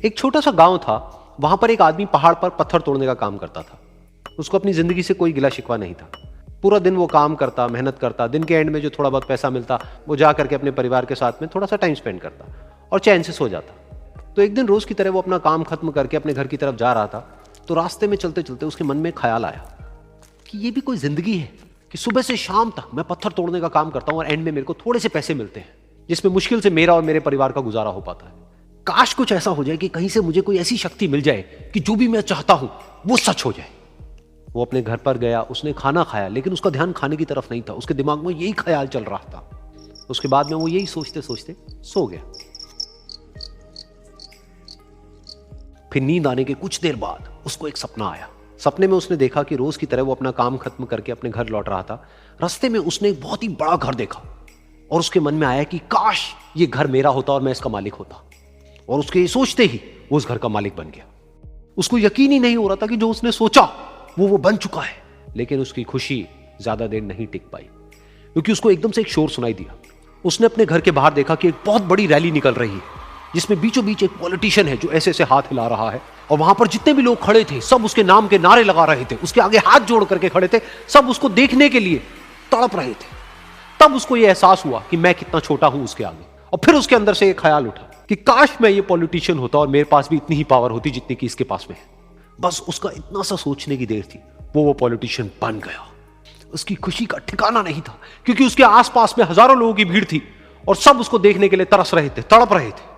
एक छोटा सा गांव था। वहां पर एक आदमी पहाड़ पर पत्थर तोड़ने का काम करता था। उसको अपनी जिंदगी से कोई गिला शिकवा नहीं था। पूरा दिन वो काम करता, मेहनत करता, दिन के एंड में जो थोड़ा बहुत पैसा मिलता वो जा करके अपने परिवार के साथ में थोड़ा सा टाइम स्पेंड करता और चैन से सो जाता। तो एक दिन रोज की तरह वो अपना काम खत्म करके अपने घर की तरफ जा रहा था। तो रास्ते में चलते चलते उसके मन में ख्याल आया कि ये भी कोई जिंदगी है कि सुबह से शाम तक मैं पत्थर तोड़ने का काम करता हूं और एंड में मेरे को थोड़े से पैसे मिलते हैं, जिसमें मुश्किल से मेरा और मेरे परिवार का गुजारा हो पाता है। काश कुछ ऐसा हो जाए कि कहीं से मुझे कोई ऐसी शक्ति मिल जाए कि जो भी मैं चाहता हूं वो सच हो जाए। वो अपने घर पर गया, उसने खाना खाया, लेकिन उसका ध्यान खाने की तरफ नहीं था। उसके दिमाग में यही ख्याल चल रहा था। उसके बाद में वो यही सोचते सोचते सो गया। फिर नींद आने के कुछ देर बाद उसको एक सपना आया। सपने में उसने देखा कि रोज की तरह वो अपना काम खत्म करके अपने घर लौट रहा था। रास्ते में उसने एक बहुत ही बड़ा घर देखा और उसके मन में आया कि काश ये घर मेरा होता और मैं इसका मालिक होता। और उसके ये सोचते ही वो उस घर का मालिक बन गया। उसको यकीन ही नहीं हो रहा था कि जो उसने सोचा वो बन चुका है। लेकिन उसकी खुशी ज्यादा देर नहीं टिक पाई, क्योंकि उसको एकदम से एक शोर सुनाई दिया। उसने अपने घर के बाहर देखा कि एक बहुत बड़ी रैली निकल रही है, जिसमें बीचों बीच एक पॉलिटिशियन है जो ऐसे ऐसे हाथ हिला रहा है। और वहां पर जितने भी लोग खड़े थे सब उसके नाम के नारे लगा रहे थे, उसके आगे हाथ जोड़ करके खड़े थे, सब उसको देखने के लिए तड़प रहे थे। तब उसको यह एहसास हुआ कि मैं कितना छोटा हूं उसके आगे। और फिर उसके अंदर से एक ख्याल उठा कि काश मैं ये पॉलिटिशियन होता और मेरे पास भी इतनी ही पावर होती जितनी कि इसके पास में है। बस उसका इतना सा सोचने की देर थी, वो पॉलिटिशियन बन गया। उसकी खुशी का ठिकाना नहीं था, क्योंकि उसके आसपास में हजारों लोगों की भीड़ थी और सब उसको देखने के लिए तरस रहे थे, तड़प रहे थे।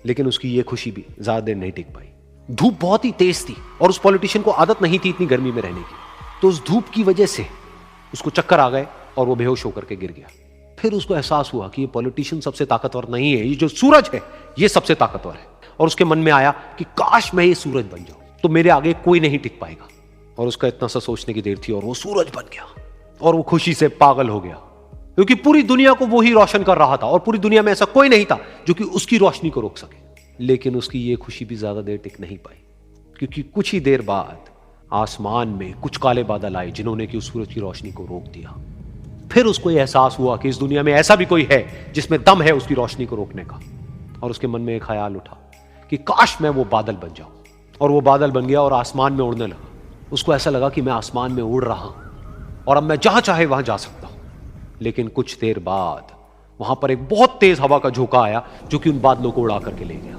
लेकिन उसकी ये खुशी भी ज्यादा देर नहीं टिक पाई। धूप बहुत ही तेज थी और उस पॉलिटिशियन को आदत नहीं थी इतनी गर्मी में रहने की। तो उस धूप की वजह से उसको चक्कर आ गए और वो बेहोश होकर के गिर गया। फिर उसको एहसास हुआ कि ये पॉलिटिशियन सबसे ताकतवर नहीं है, ये जो सूरज है ये सबसे ताकतवर है। और उसके मन में आया कि काश मैं ये सूरज बन जाऊं तो मेरे आगे कोई नहीं टिक पाएगा। और उसका इतना सा सोचने की देर थी और वो सूरज बन गया। और वो खुशी से पागल हो गया, क्योंकि पूरी दुनिया को वो ही रोशन कर रहा था और पूरी दुनिया में ऐसा कोई नहीं था जो कि उसकी रोशनी को रोक सके। लेकिन उसकी ये खुशी भी ज्यादा देर टिक नहीं पाई, क्योंकि कुछ ही देर बाद आसमान में कुछ काले बादल आए जिन्होंने कि उस सूरज की रोशनी को रोक दिया। फिर उसको यह एहसास हुआ कि इस दुनिया में ऐसा भी कोई है जिसमें दम है उसकी रोशनी को रोकने का। और उसके मन में एक ख्याल उठा कि काश मैं वो बादल बन जाऊं। और वो बादल बन गया और आसमान में उड़ने लगा। उसको ऐसा लगा कि मैं आसमान में उड़ रहा हूं और अब मैं जहां चाहे वहां जा सकता हूं। लेकिन कुछ देर बाद वहां पर एक बहुत तेज हवा का झोंका आया जो कि उन बादलों को उड़ा करके ले गया।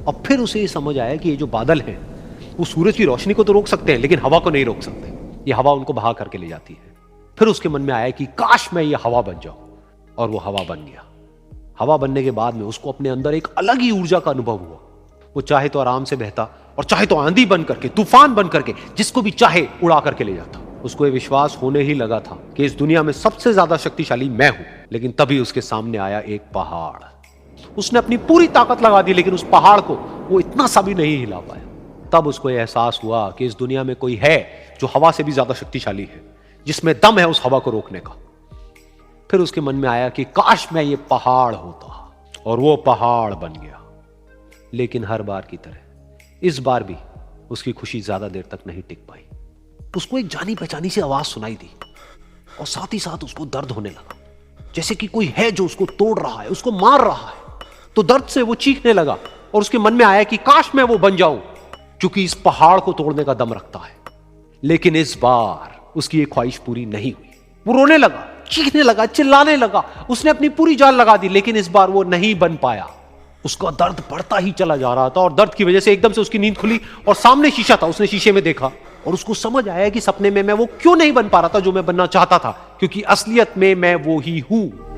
अब फिर उसे ये समझ आया कि ये जो बादल हैं वो सूरज की रोशनी को तो रोक सकते हैं, लेकिन हवा को नहीं रोक सकते। ये हवा उनको बहा करके ले जाती है। फिर उसके मन में आया कि काश मैं ये हवा बन जाऊं। और वो हवा बन गया। हवा बनने के बाद में उसको अपने अंदर एक अलग ही ऊर्जा का अनुभव हुआ। वो चाहे तो आराम से बहता और चाहे तो आंधी बन करके, तूफान बन करके, जिसको भी चाहे उड़ा करके ले जाता। उसको ये विश्वास होने ही लगा था कि इस दुनिया में सबसे ज्यादा शक्तिशाली मैं हूं। लेकिन तभी उसके सामने आया एक पहाड़। उसने अपनी पूरी ताकत लगा दी, लेकिन उस पहाड़ को वो इतना सा भी नहीं हिला पाया। तब उसको यह एहसास हुआ कि इस दुनिया में कोई है जो हवा से भी ज्यादा शक्तिशाली है, जिसमें दम है उस हवा को रोकने का। फिर उसके मन में आया कि काश मैं ये पहाड़ होता। और वो पहाड़ बन गया। लेकिन हर बार की तरह इस बार भी उसकी खुशी ज्यादा देर तक नहीं टिक पाई। उसको एक जानी पहचानी सी आवाज सुनाई दी और साथ ही साथ उसको दर्द होने लगा, जैसे कि कोई है जो उसको तोड़ रहा है, उसको मार रहा है। तो दर्द से वो चीखने लगा और उसके मन में आया कि काश मैं वो बन जाऊं क्योंकि इस पहाड़ को तोड़ने का दम रखता है। लेकिन इस बार उसकी ये ख्वाहिश पूरी नहीं हुई। वो रोने लगा, चीखने लगा, चिल्लाने लगा। उसने अपनी पूरी जान लगा दी, लेकिन इस बार वो नहीं बन पाया। उसका दर्द बढ़ता ही चला जा रहा था और दर्द की वजह से एकदम से उसकी नींद खुली और सामने शीशा था। उसने शीशे में देखा और उसको समझ आया कि सपने में मैं वो क्यों नहीं बन पा रहा था जो मैं बनना चाहता था, क्योंकि असलियत में मैं वो ही हूं।